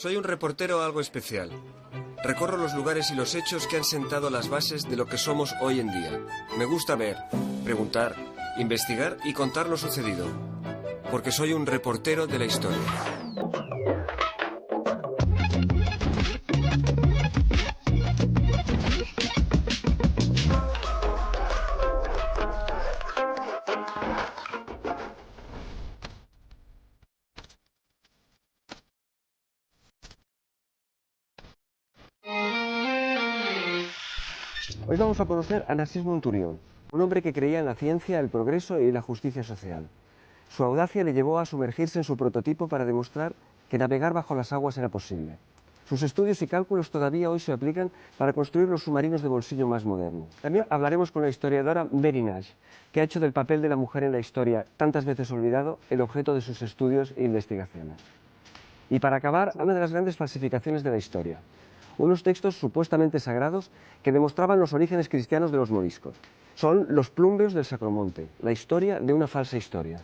Soy un reportero algo especial. Recorro los lugares y los hechos que han sentado las bases de lo que somos hoy en día. Me gusta ver, preguntar, investigar y contar lo sucedido. Porque soy un reportero de la historia. Hoy vamos a conocer a Narcís Monturiol, un hombre que creía en la ciencia, el progreso y la justicia social. Su audacia le llevó a sumergirse en su prototipo para demostrar que navegar bajo las aguas era posible. Sus estudios y cálculos todavía hoy se aplican para construir los submarinos de bolsillo más modernos. También hablaremos con la historiadora Mary Nash, que ha hecho del papel de la mujer en la historia, tantas veces olvidado, el objeto de sus estudios e investigaciones. Y para acabar, una de las grandes falsificaciones de la historia. Unos textos supuestamente sagrados que demostraban los orígenes cristianos de los moriscos. Son los plumbeos del Sacromonte, la historia de una falsa historia.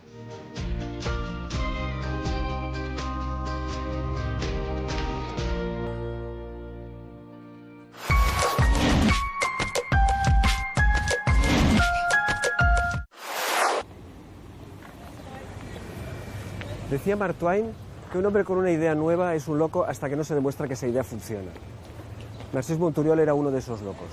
Decía Mark Twain que un hombre con una idea nueva es un loco hasta que no se demuestra que esa idea funciona. Narcís Monturiol era uno de esos locos.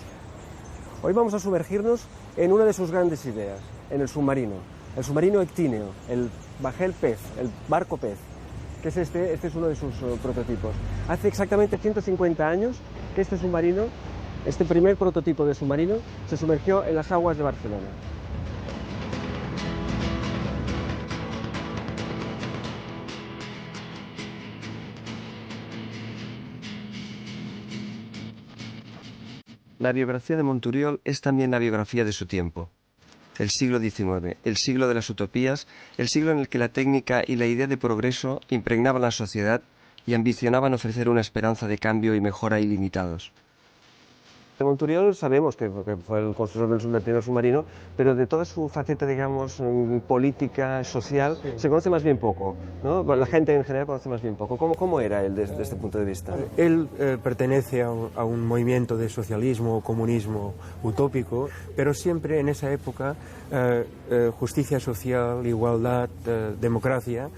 Hoy vamos a sumergirnos en una de sus grandes ideas, en el submarino ectíneo, el bajel pez, el barco pez, que es este es uno de sus prototipos. Hace exactamente 150 años que este submarino, este primer prototipo de submarino, se sumergió en las aguas de Barcelona. La biografía de Monturiol es también la biografía de su tiempo. El siglo XIX, el siglo de las utopías, el siglo en el que la técnica y la idea de progreso impregnaban la sociedad y ambicionaban ofrecer una esperanza de cambio y mejora ilimitados. De Monturiol sabemos que fue el constructor del primer submarino, pero de toda su faceta, digamos, política, social, se conoce más bien poco, ¿no? La gente en general conoce más bien poco. ¿Cómo era él desde este punto de vista? Él pertenece a un movimiento de socialismo o comunismo utópico, pero siempre en esa época justicia social, igualdad, democracia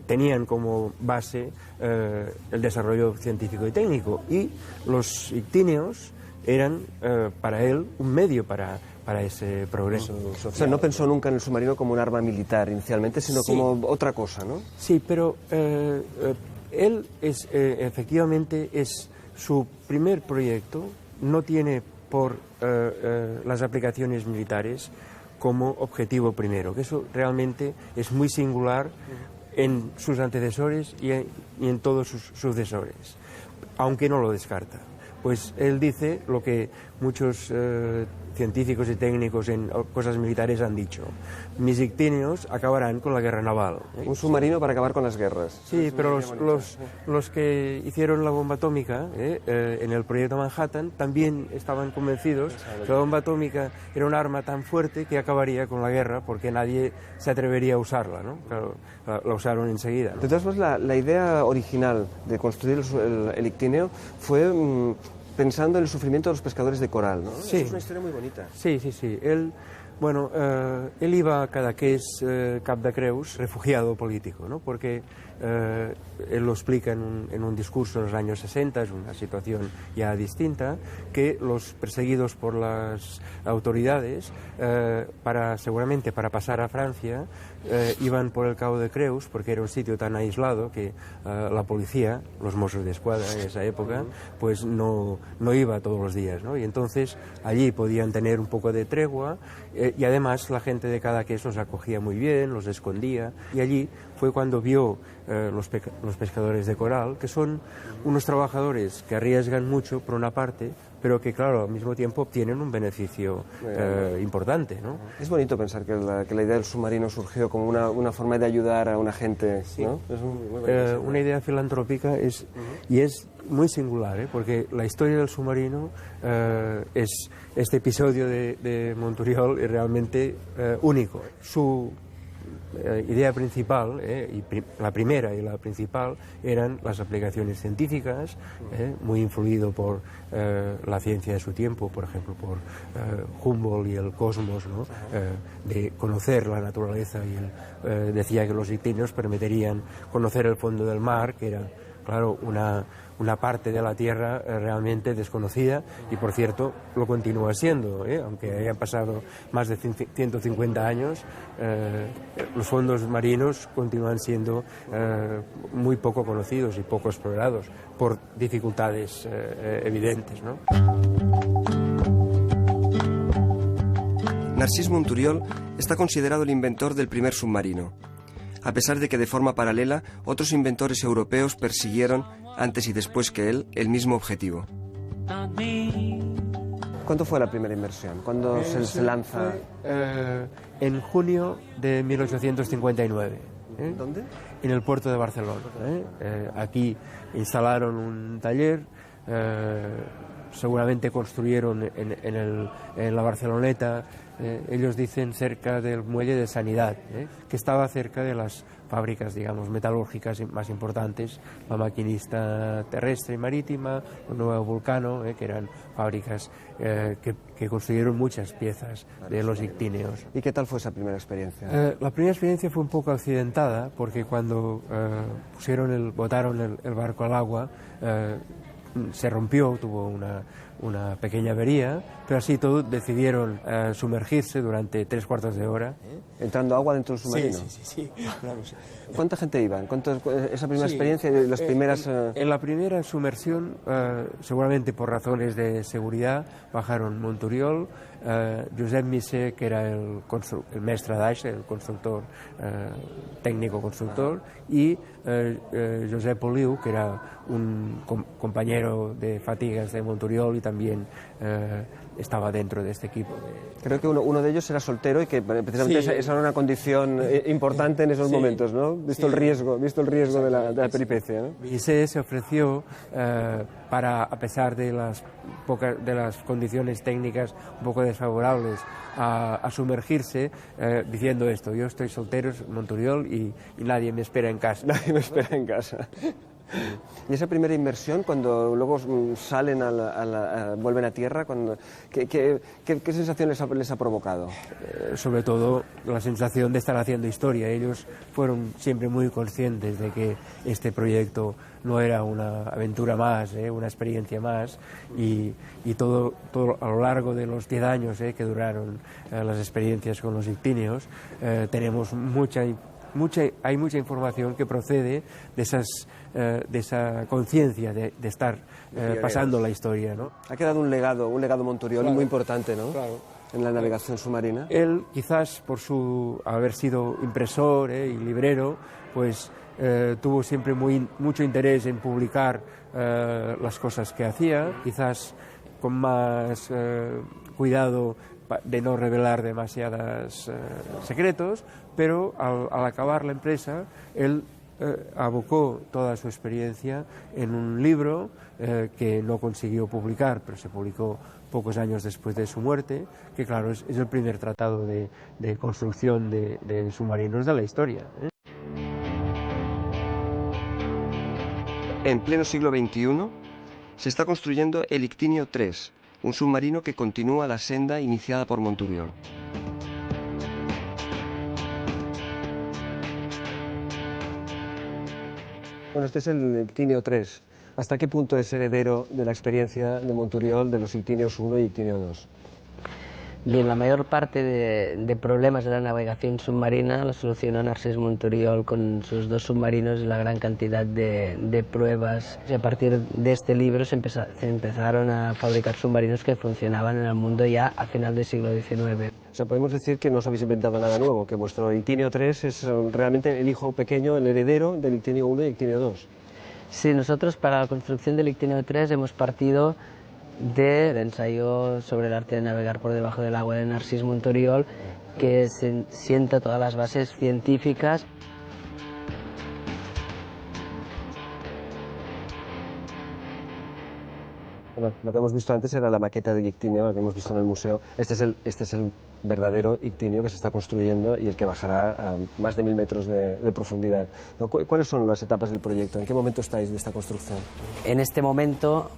tenían como base el desarrollo científico y técnico, y los ictíneos eran para él un medio para ese progreso social. O sea, no pensó nunca en el submarino como un arma militar inicialmente, sino sí, como otra cosa, ¿no? Sí, pero él efectivamente es su primer proyecto, no tiene por las aplicaciones militares como objetivo primero, que eso realmente es muy singular en sus antecesores y en todos sus sucesores, aunque no lo descarta. Pues él dice lo que muchos científicos y técnicos en cosas militares han dicho: mis ictíneos acabarán con la guerra naval. Un submarino para acabar con las guerras. Sí, pero los que hicieron la bomba atómica en el proyecto Manhattan también estaban convencidos que la bomba atómica era un arma tan fuerte que acabaría con la guerra, porque nadie se atrevería a usarla, ¿no? Claro, la usaron enseguida, ¿no? De todas formas, la idea original de construir el ictíneo fue pensando en el sufrimiento de los pescadores de coral, ¿no? Sí. Es una historia muy bonita. Sí. Él iba a Cadaqués, Cap de Creus, refugiado político, ¿no? Porque él lo explica en un discurso en los años 60, es una situación ya distinta, que los perseguidos por las autoridades, seguramente para pasar a Francia, iban por el Cabo de Creus, porque era un sitio tan aislado que la policía, los Mossos de Escuadra en esa época, pues no iba todos los días, ¿no? Y entonces allí podían tener un poco de tregua, y además la gente de Cadaqués los acogía muy bien, los escondía, y allí fue cuando vio los pescadores de coral, que son unos trabajadores que arriesgan mucho por una parte, pero que, claro, al mismo tiempo obtienen un beneficio importante, ¿no? Es bonito pensar que la idea del submarino surgió como una forma de ayudar a una gente, ¿no? Es una idea filantrópica y es muy singular, porque la historia del submarino es este episodio de Monturiol es realmente único. Su idea principal, la primera y la principal, eran las aplicaciones científicas, muy influido por la ciencia de su tiempo, por ejemplo, por Humboldt y el cosmos, ¿no? De conocer la naturaleza, y él decía que los ictinios permitirían conocer el fondo del mar, que era, claro, una parte de la Tierra realmente desconocida, y por cierto lo continúa siendo, aunque hayan pasado más de 150 años, los fondos marinos continúan siendo muy poco conocidos y poco explorados por dificultades evidentes, ¿no? Narcís Monturiol está considerado el inventor del primer submarino, a pesar de que de forma paralela otros inventores europeos persiguieron, antes y después que él, el mismo objetivo. ¿Cuándo fue la primera inversión? ¿Cuándo se lanza? En junio de 1859. ¿Dónde? En el puerto de Barcelona. Aquí instalaron un taller, seguramente construyeron en la Barceloneta, ellos dicen cerca del muelle de Sanidad, que estaba cerca de las fábricas, digamos, metalúrgicas más importantes, la Maquinista Terrestre y Marítima, el Nuevo Vulcano, que eran fábricas que construyeron muchas piezas de los ictíneos. ¿Y qué tal fue esa primera experiencia? La primera experiencia fue un poco accidentada, porque cuando botaron el barco al agua, se rompió, tuvo una pequeña avería, pero así todo decidieron sumergirse durante 3/4 de hora. ¿Entrando agua dentro del submarino? Sí, claro. Sí. ¿Cuánta gente iba? Esa primera experiencia y las primeras... En la primera sumersión, seguramente por razones de seguridad, bajaron Monturiol, Josep Missé, que era el mestre d'Aixa, el constructor, técnico constructor, y Josep Oliu, que era un compañero de fatigas de Monturiol y también estaba dentro de este equipo. Creo que uno de ellos era soltero y que precisamente esa era una condición importante en esos momentos, ¿no? Visto el riesgo de la peripecia, ¿no? Missé se ofreció a pesar de las condiciones técnicas un poco desfavorables, a sumergirse, diciendo esto: yo estoy soltero, Monturiol, y nadie me espera en casa. Nadie me espera en casa. Y esa primera inmersión, cuando luego salen vuelven a tierra, ¿qué sensación les ha provocado? Sobre todo la sensación de estar haciendo historia. Ellos fueron siempre muy conscientes de que este proyecto no era una aventura más, una experiencia más, y todo a lo largo de los 10 años que duraron las experiencias con los ictíneos, tenemos hay mucha información que procede de esa conciencia de estar pasando la historia, ¿no? Ha quedado un legado Monturiol, claro, muy importante, ¿no? Claro. En la navegación submarina. Él, quizás por haber sido impresor y librero, pues tuvo siempre mucho interés en publicar las cosas que hacía, quizás con más cuidado de no revelar demasiados secretos, pero al acabar la empresa, él abocó toda su experiencia en un libro que no consiguió publicar, pero se publicó pocos años después de su muerte, que claro, es el primer tratado de construcción de submarinos de la historia. En pleno siglo XXI se está construyendo el Ictíneo 3, un submarino que continúa la senda iniciada por Monturiol. Bueno, este es el Ictíneo 3. ¿Hasta qué punto es heredero de la experiencia de Monturiol de los Ictíneos 1 y Ictíneo 2? Bien, la mayor parte de problemas de la navegación submarina la solucionó Narcís Monturiol con sus 2 submarinos y la gran cantidad de pruebas. Y a partir de este libro se empezaron a fabricar submarinos que funcionaban en el mundo ya a final del siglo XIX. O sea, podemos decir que no os habéis inventado nada nuevo, que vuestro Ictíneo 3 es realmente el hijo pequeño, el heredero del Ictíneo 1 y Ictíneo 2. Sí, nosotros para la construcción del Ictíneo 3 hemos partido del ensayo sobre el arte de navegar por debajo del agua de Narcís Monturiol, que sienta todas las bases científicas. Bueno, lo que hemos visto antes era la maqueta del ictíneo, lo que hemos visto en el museo. Este es el verdadero ictíneo que se está construyendo y el que bajará a más de 1000 metros de profundidad. ¿Cuáles son las etapas del proyecto? ¿En qué momento estáis de esta construcción? En este momento,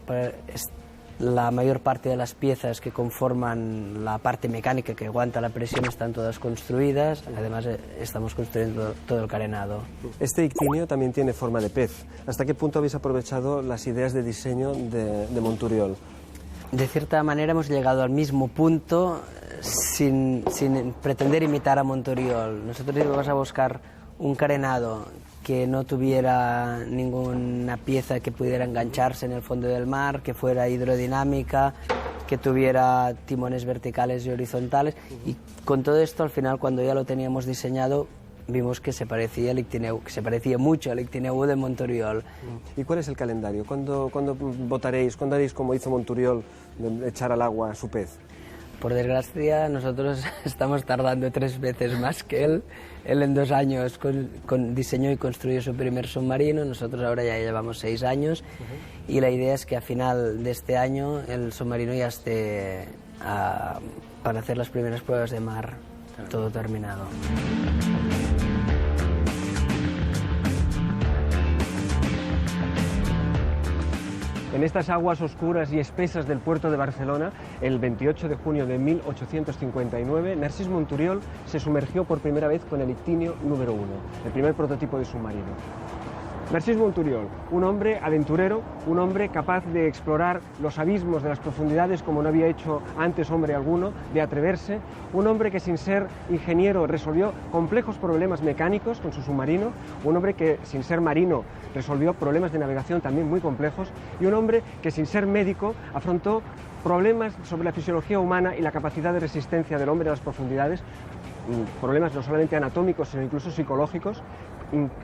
la mayor parte de las piezas que conforman la parte mecánica que aguanta la presión están todas construidas. Además, estamos construyendo todo el carenado. Este ictíneo también tiene forma de pez. ¿Hasta qué punto habéis aprovechado las ideas de diseño de Monturiol? De cierta manera hemos llegado al mismo punto sin pretender imitar a Monturiol. Nosotros íbamos a buscar un carenado que no tuviera ninguna pieza que pudiera engancharse en el fondo del mar, que fuera hidrodinámica, que tuviera timones verticales y horizontales. Y con todo esto, al final, cuando ya lo teníamos diseñado, vimos que se parecía mucho al Ictineu de Monturiol. ¿Y cuál es el calendario? ¿Cuándo votaréis? ¿Cuándo haréis como hizo Monturiol, de echar al agua a su pez? Por desgracia, nosotros estamos tardando 3 veces más que él. Él en 2 años diseñó y construyó su primer submarino, nosotros ahora ya llevamos 6 años y la idea es que a final de este año el submarino ya esté para hacer las primeras pruebas de mar, todo terminado. En estas aguas oscuras y espesas del puerto de Barcelona, el 28 de junio de 1859, Narcís Monturiol se sumergió por primera vez con el ictíneo número 1, el primer prototipo de submarino. Narcís Monturiol, un hombre aventurero, un hombre capaz de explorar los abismos de las profundidades como no había hecho antes hombre alguno, de atreverse, un hombre que sin ser ingeniero resolvió complejos problemas mecánicos con su submarino, un hombre que sin ser marino resolvió problemas de navegación también muy complejos y un hombre que sin ser médico afrontó problemas sobre la fisiología humana y la capacidad de resistencia del hombre a las profundidades, problemas no solamente anatómicos sino incluso psicológicos,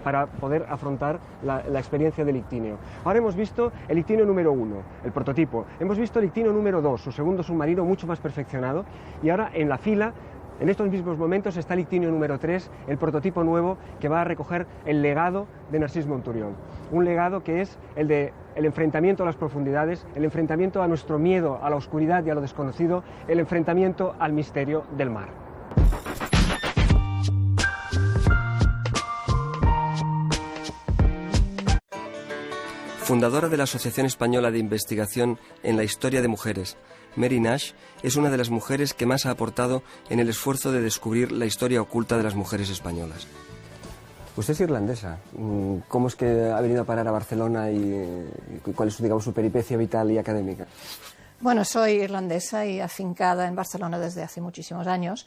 para poder afrontar la experiencia del ictíneo. Ahora hemos visto el ictíneo número 1, el prototipo, hemos visto el ictíneo número 2, su segundo submarino mucho más perfeccionado, y ahora en la fila, en estos mismos momentos, está el ictíneo número 3, el prototipo nuevo que va a recoger el legado de Narcís Monturiol. Un legado que es el de el enfrentamiento a las profundidades, el enfrentamiento a nuestro miedo, a la oscuridad y a lo desconocido, el enfrentamiento al misterio del mar. Fundadora de la Asociación Española de Investigación en la Historia de Mujeres, Mary Nash es una de las mujeres que más ha aportado en el esfuerzo de descubrir la historia oculta de las mujeres españolas. Usted es irlandesa. ¿Cómo es que ha venido a parar a Barcelona y cuál es, digamos, su peripecia vital y académica? Bueno, soy irlandesa y afincada en Barcelona desde hace muchísimos años.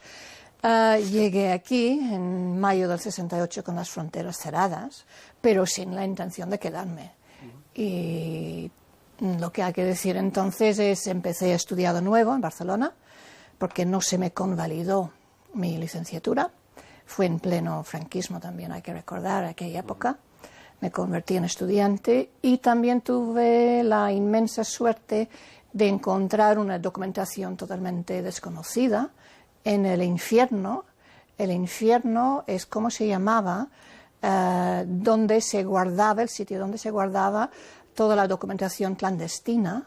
Llegué aquí en mayo del 68 con las fronteras cerradas, pero sin la intención de quedarme. Y lo que hay que decir entonces es empecé a estudiar de nuevo en Barcelona porque no se me convalidó mi licenciatura. Fue en pleno franquismo también, hay que recordar aquella época. Me convertí en estudiante y también tuve la inmensa suerte de encontrar una documentación totalmente desconocida en el infierno. El infierno es como se llamaba, donde se guardaba, el sitio donde se guardaba toda la documentación clandestina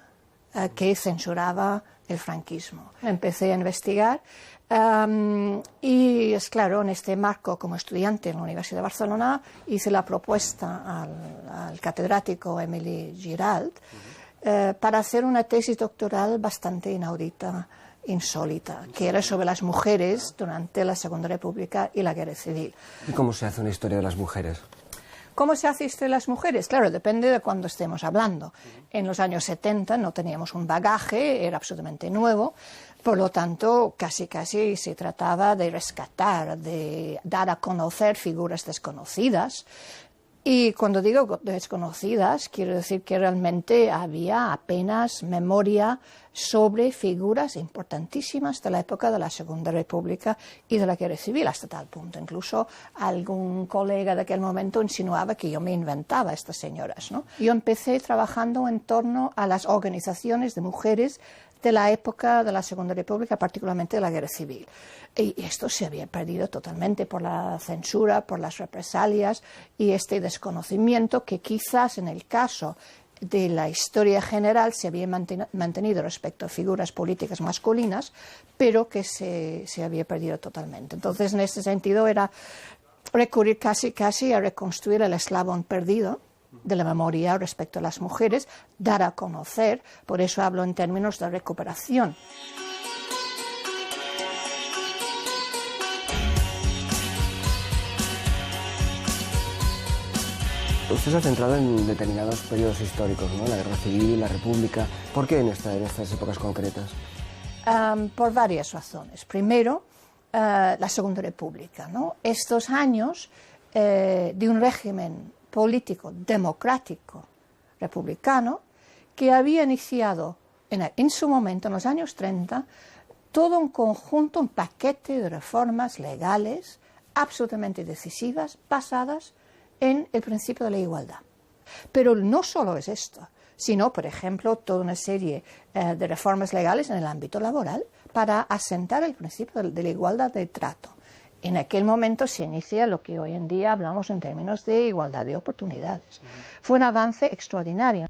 que censuraba el franquismo. Empecé a investigar y es claro, en este marco como estudiante en la Universidad de Barcelona hice la propuesta al catedrático Emili Giralt para hacer una tesis doctoral bastante inaudita, insólita, que era sobre las mujeres durante la Segunda República y la Guerra Civil. ¿Y cómo se hace una historia de las mujeres? ¿Cómo se hace historia de las mujeres? Claro, depende de cuándo estemos hablando. En los años 70 no teníamos un bagaje, era absolutamente nuevo, por lo tanto casi se trataba de rescatar, de dar a conocer figuras desconocidas. Y cuando digo desconocidas, quiero decir que realmente había apenas memoria sobre figuras importantísimas de la época de la Segunda República y de la Guerra Civil, hasta tal punto. Incluso algún colega de aquel momento insinuaba que yo me inventaba estas señoras, ¿no? Yo empecé trabajando en torno a las organizaciones de mujeres de la época de la Segunda República, particularmente de la Guerra Civil. Y esto se había perdido totalmente por la censura, por las represalias y este desconocimiento que quizás en el caso de la historia general se había mantenido respecto a figuras políticas masculinas, pero que se había perdido totalmente. Entonces, en este sentido, era recurrir casi a reconstruir el eslabón perdido de la memoria respecto a las mujeres, dar a conocer, por eso hablo en términos de recuperación. Usted se ha centrado en determinados periodos históricos, ¿no? La Guerra Civil, la República. ¿Por qué en estas épocas concretas? Por varias razones. Primero, la Segunda República, ¿no? Estos años de un régimen político democrático republicano que había iniciado en su momento, en los años 30, todo un conjunto, un paquete de reformas legales absolutamente decisivas basadas en el principio de la igualdad. Pero no solo es esto, sino, por ejemplo, toda una serie de reformas legales en el ámbito laboral para asentar el principio de la igualdad de trato. En aquel momento se inicia lo que hoy en día hablamos en términos de igualdad de oportunidades. Fue un avance extraordinario.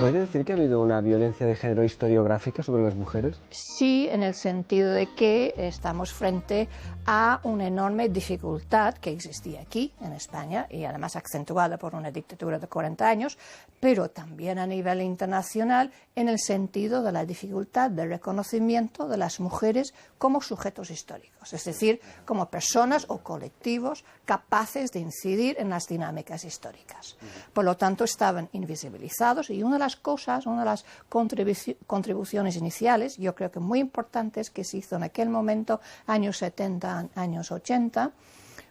¿Puede decir que ha habido una violencia de género historiográfica sobre las mujeres? Sí, en el sentido de que estamos frente a una enorme dificultad que existía aquí, en España, y además acentuada por una dictadura de 40 años, pero también a nivel internacional, en el sentido de la dificultad de reconocimiento de las mujeres como sujetos históricos, es decir, como personas o colectivos capaces de incidir en las dinámicas históricas. Por lo tanto, estaban invisibilizados, y una de las contribuciones iniciales, yo creo que muy importantes, que se hizo en aquel momento, años 70, años 80,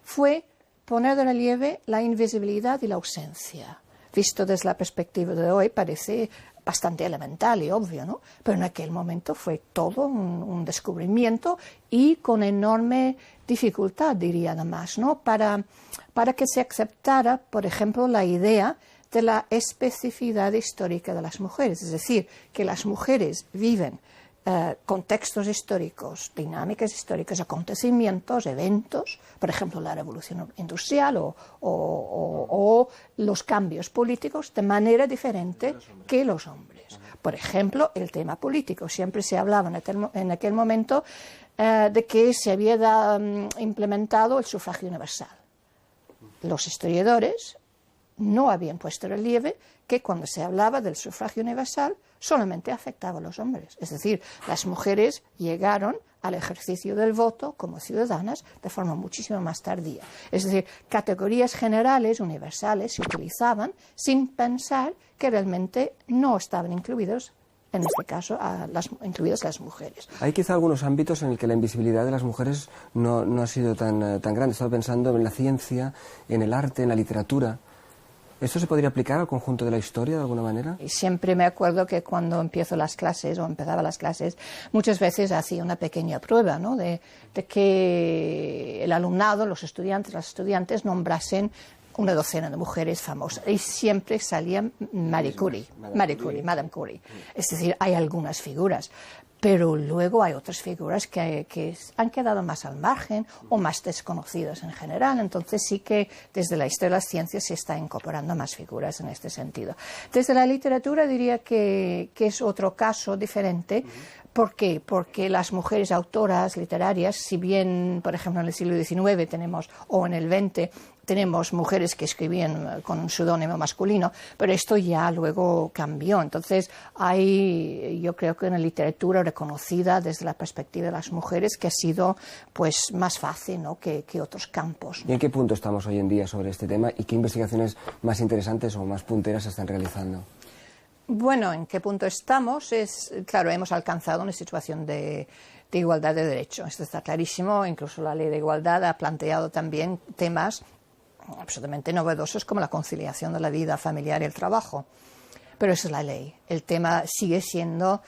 fue poner de relieve la invisibilidad y la ausencia. Visto desde la perspectiva de hoy parece bastante elemental y obvio, ¿no? Pero en aquel momento fue todo un descubrimiento y con enorme dificultad, diría además, ¿no? Para que se aceptara, por ejemplo, la idea de la especificidad histórica de las mujeres, es decir, que las mujeres viven contextos históricos, dinámicas históricas, acontecimientos, eventos, por ejemplo, la revolución industrial o los cambios políticos de manera diferente que los hombres. Por ejemplo, el tema político. Siempre se hablaba en aquel momento de que se había implementado el sufragio universal. Los historiadores no habían puesto relieve que cuando se hablaba del sufragio universal solamente afectaba a los hombres. Es decir, las mujeres llegaron al ejercicio del voto como ciudadanas de forma muchísimo más tardía. Es decir, categorías generales, universales, se utilizaban sin pensar que realmente no estaban incluidos, en este caso, incluidas las mujeres. Hay quizá algunos ámbitos en el que la invisibilidad de las mujeres no ha sido tan grande. Estaba pensando en la ciencia, en el arte, en la literatura. ¿Esto se podría aplicar al conjunto de la historia de alguna manera? Y siempre me acuerdo que cuando empezaba las clases, muchas veces hacía una pequeña prueba, ¿no? de que el alumnado, los estudiantes, las estudiantes nombrasen una docena de mujeres famosas. Y siempre salía Madame Curie. Es decir, hay algunas figuras, pero luego hay otras figuras que han quedado más al margen o más desconocidas en general. Entonces sí que desde la historia de las ciencias se está incorporando más figuras en este sentido. Desde la literatura diría que es otro caso diferente. ¿Por qué? Porque las mujeres autoras literarias, si bien, por ejemplo, en el siglo XIX tenemos, o en el XX, tenemos mujeres que escribían con un seudónimo masculino, pero esto ya luego cambió. Entonces, yo creo que en la literatura reconocida desde la perspectiva de las mujeres que ha sido pues más fácil, ¿no? que otros campos. ¿Y en qué punto estamos hoy en día sobre este tema y qué investigaciones más interesantes o más punteras se están realizando? Bueno, ¿en qué punto estamos? Claro, hemos alcanzado una situación de igualdad de derechos. Esto está clarísimo. Incluso la Ley de Igualdad ha planteado también temas absolutamente novedosos como la conciliación de la vida familiar y el trabajo. Pero esa es la ley. El tema sigue siendo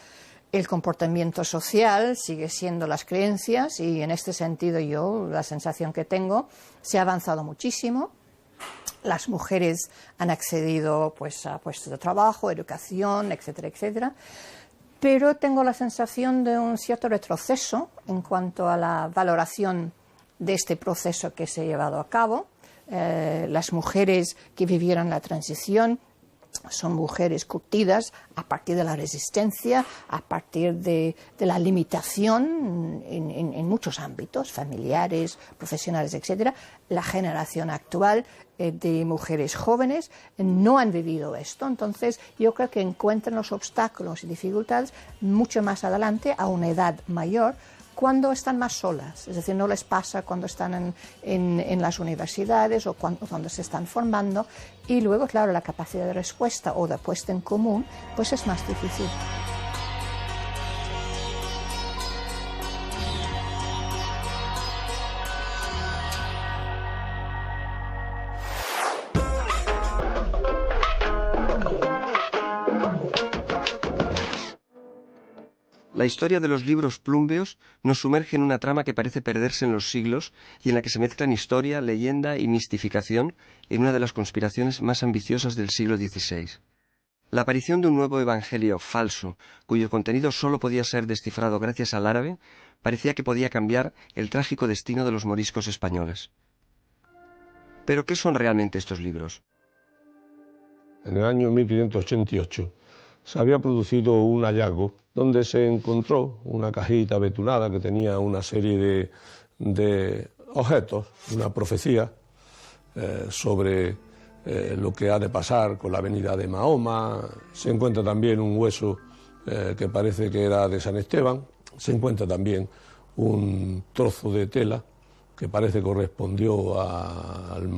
el comportamiento social, sigue siendo las creencias, y en este sentido la sensación que tengo, se ha avanzado muchísimo. Las mujeres han accedido pues a puestos de trabajo, educación, etcétera, etcétera. pero tengo la sensación de un cierto retroceso en cuanto a la valoración de este proceso que se ha llevado a cabo. Las mujeres que vivieron la transición son mujeres curtidas a partir de la resistencia, a partir de la limitación en muchos ámbitos, familiares, profesionales, etc. La generación actual de mujeres jóvenes no han vivido esto, entonces yo creo que encuentran los obstáculos y dificultades mucho más adelante, a una edad mayor, cuando están más solas, es decir, no les pasa cuando están en las universidades o cuando se están formando, y luego, claro, la capacidad de respuesta o de puesta en común, pues es más difícil. La historia de los libros plúmbeos nos sumerge en una trama que parece perderse en los siglos y en la que se mezclan historia, leyenda y mistificación en una de las conspiraciones más ambiciosas del siglo XVI. La aparición de un nuevo evangelio falso, cuyo contenido solo podía ser descifrado gracias al árabe, parecía que podía cambiar el trágico destino de los moriscos españoles. ¿Pero qué son realmente estos libros? En el año 1588 se había producido un hallazgo donde se encontró una cajita betulada que tenía una serie de objetos, una profecía sobre lo que ha de pasar con la venida de Mahoma. Se encuentra también un hueso que parece que era de San Esteban. Se encuentra también un trozo de tela que parece correspondió al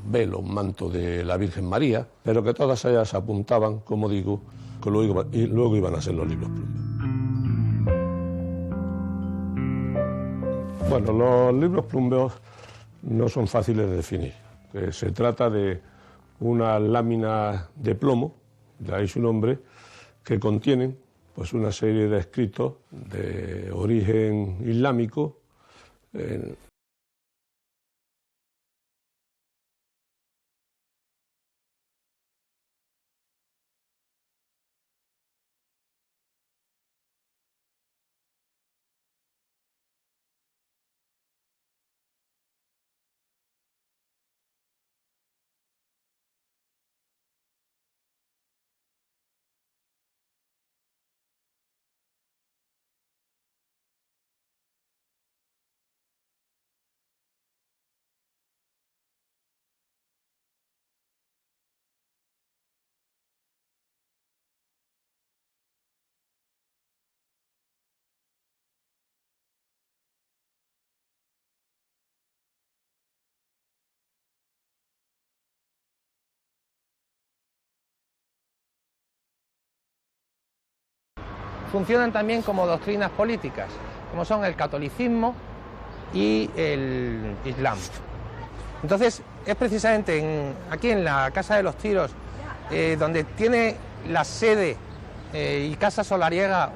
velo, manto de la Virgen María, pero que todas ellas apuntaban, como digo, que luego iban a ser los libros plúmbeos. Bueno, los libros plúmbeos no son fáciles de definir. Se trata de unas láminas de plomo, de ahí su nombre, que contienen pues una serie de escritos de origen islámico. Funcionan también como doctrinas políticas, como son el catolicismo y el islam. Entonces, es precisamente aquí en la Casa de los Tiros, donde tiene la sede y casa solariega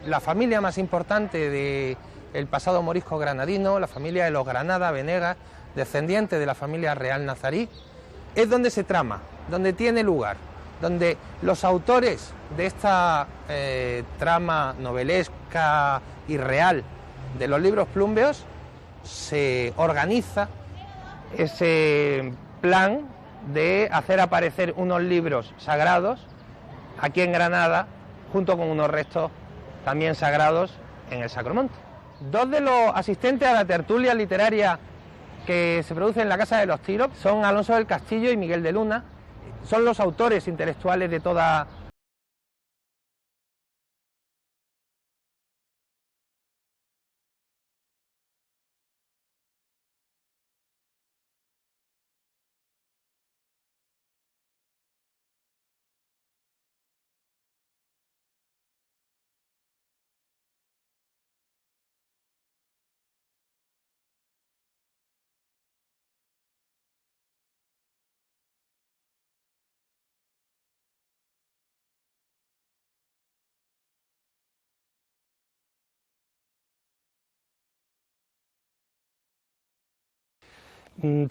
la familia más importante del pasado morisco granadino, la familia de los Granada Venegas, descendiente de la familia real nazarí, es donde se trama, donde tiene lugar, donde los autores de esta trama novelesca y real de los libros plúmbeos se organiza ese plan de hacer aparecer unos libros sagrados aquí en Granada, junto con unos restos también sagrados en el Sacromonte. Dos de los asistentes a la tertulia literaria que se produce en la Casa de los Tiros son Alonso del Castillo y Miguel de Luna. Son los autores intelectuales de toda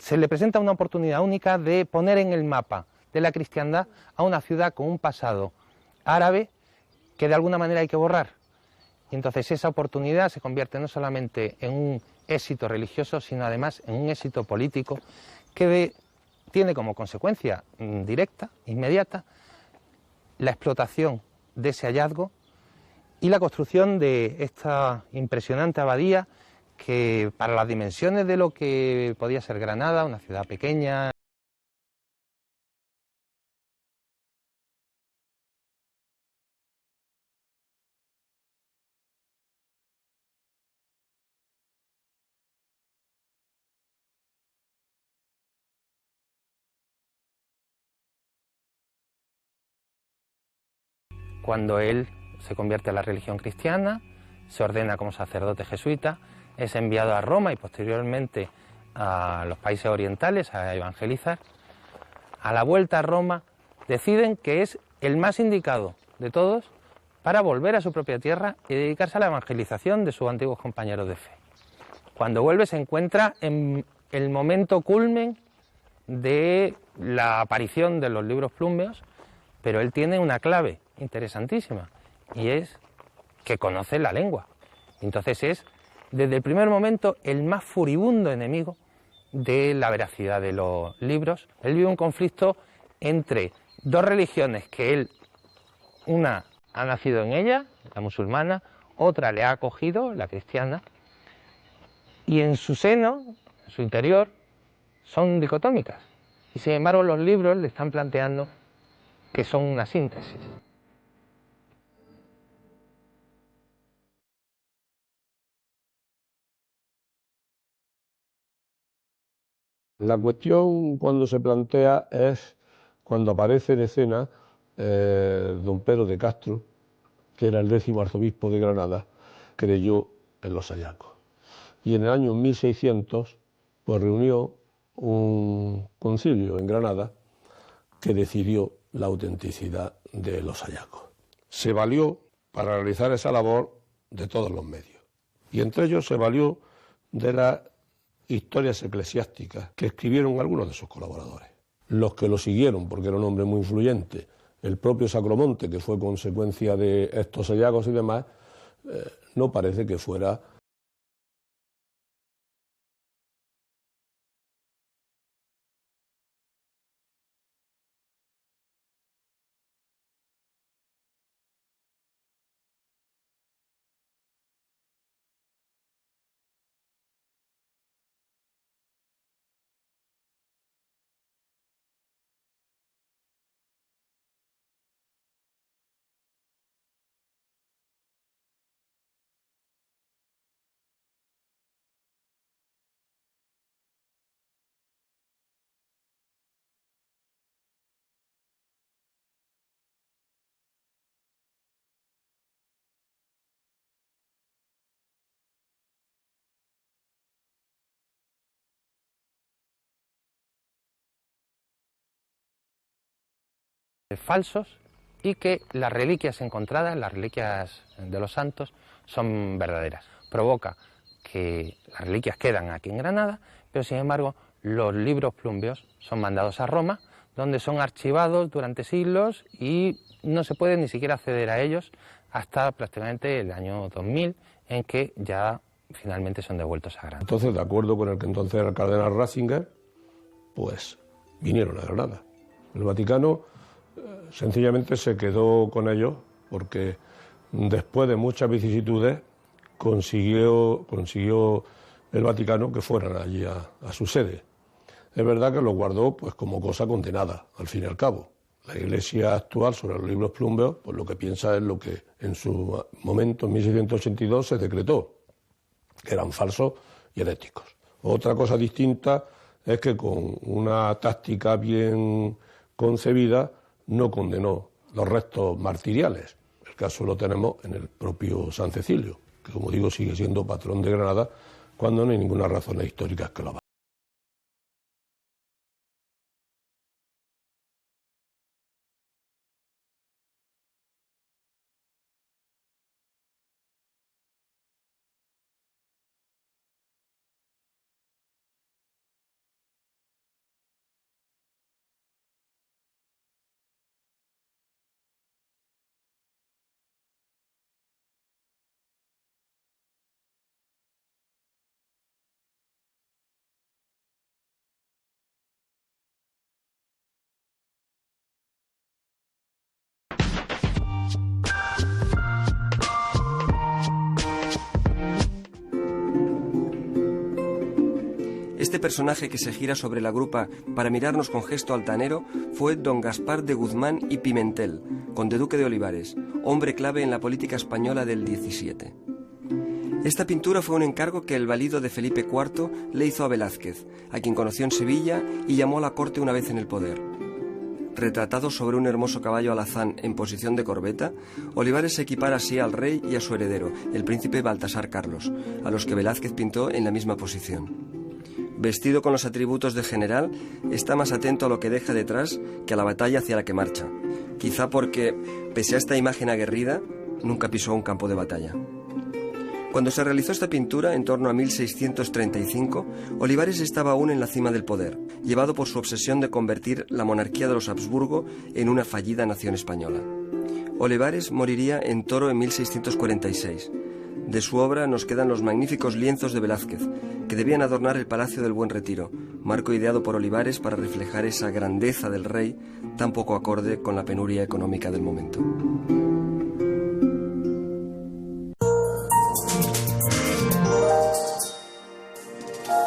se le presenta una oportunidad única de poner en el mapa de la cristiandad a una ciudad con un pasado árabe que de alguna manera hay que borrar. Y entonces esa oportunidad se convierte no solamente en un éxito religioso, sino además en un éxito político que tiene como consecuencia directa, inmediata, la explotación de ese hallazgo y la construcción de esta impresionante abadía que, para las dimensiones de lo que podía ser Granada, una ciudad pequeña. Cuando él se convierte a la religión cristiana, se ordena como sacerdote jesuita, es enviado a Roma y posteriormente a los países orientales a evangelizar. A la vuelta a Roma deciden que es el más indicado de todos para volver a su propia tierra y dedicarse a la evangelización de sus antiguos compañeros de fe. Cuando vuelve se encuentra en el momento culmen de la aparición de los libros plúmbeos, pero él tiene una clave interesantísima, y es que conoce la lengua. Entonces es, desde el primer momento, el más furibundo enemigo de la veracidad de los libros. Él vive un conflicto entre dos religiones que él, una ha nacido en ella, la musulmana, otra le ha acogido, la cristiana, y en su seno, en su interior, son dicotómicas. Y sin embargo los libros le están planteando que son una síntesis. La cuestión cuando se plantea es cuando aparece en escena don Pedro de Castro, que era el 10º arzobispo de Granada, creyó en los hallazgos. Y en el año 1600 pues reunió un concilio en Granada que decidió la autenticidad de los hallazgos. Se valió para realizar esa labor de todos los medios, y entre ellos se valió de las historias eclesiásticas que escribieron algunos de sus colaboradores. Los que lo siguieron, porque era un hombre muy influyente, el propio Sacromonte, que fue consecuencia de estos hallazgos y demás, no parece que fuera Falsos, y que las reliquias encontradas, las reliquias de los santos, son verdaderas. Provoca que las reliquias quedan aquí en Granada, pero sin embargo los libros plúmbeos son mandados a Roma, donde son archivados durante siglos y no se puede ni siquiera acceder a ellos hasta prácticamente el año 2000, en que ya finalmente son devueltos a Granada. Entonces, de acuerdo con el que entonces era el cardenal Ratzinger, pues vinieron a Granada. El Vaticano sencillamente se quedó con ellos porque después de muchas vicisitudes consiguió el Vaticano que fueran allí a su sede. Es verdad que lo guardó pues como cosa condenada, al fin y al cabo. La Iglesia actual sobre los libros plúmbeos, pues lo que piensa es lo que en su momento, en 1682, se decretó, que eran falsos y heréticos. Otra cosa distinta es que con una táctica bien concebida no condenó los restos martiriales. El caso lo tenemos en el propio San Cecilio, que como digo sigue siendo patrón de Granada cuando no hay ninguna razón histórica que lo valga. Este personaje que se gira sobre la grupa para mirarnos con gesto altanero fue don Gaspar de Guzmán y Pimentel, conde duque de Olivares, hombre clave en la política española del XVII. Esta pintura fue un encargo que el valido de Felipe IV le hizo a Velázquez, a quien conoció en Sevilla y llamó a la corte una vez en el poder. Retratado sobre un hermoso caballo alazán en posición de corbeta, Olivares se equipara así al rey y a su heredero, el príncipe Baltasar Carlos, a los que Velázquez pintó en la misma posición. Vestido con los atributos de general, está más atento a lo que deja detrás que a la batalla hacia la que marcha, quizá porque, pese a esta imagen aguerrida, nunca pisó un campo de batalla. Cuando se realizó esta pintura, en torno a 1635, Olivares estaba aún en la cima del poder, llevado por su obsesión de convertir la monarquía de los Habsburgo en una fallida nación española. Olivares moriría en Toro en 1646. De su obra nos quedan los magníficos lienzos de Velázquez, que debían adornar el Palacio del Buen Retiro, marco ideado por Olivares para reflejar esa grandeza del rey tan poco acorde con la penuria económica del momento.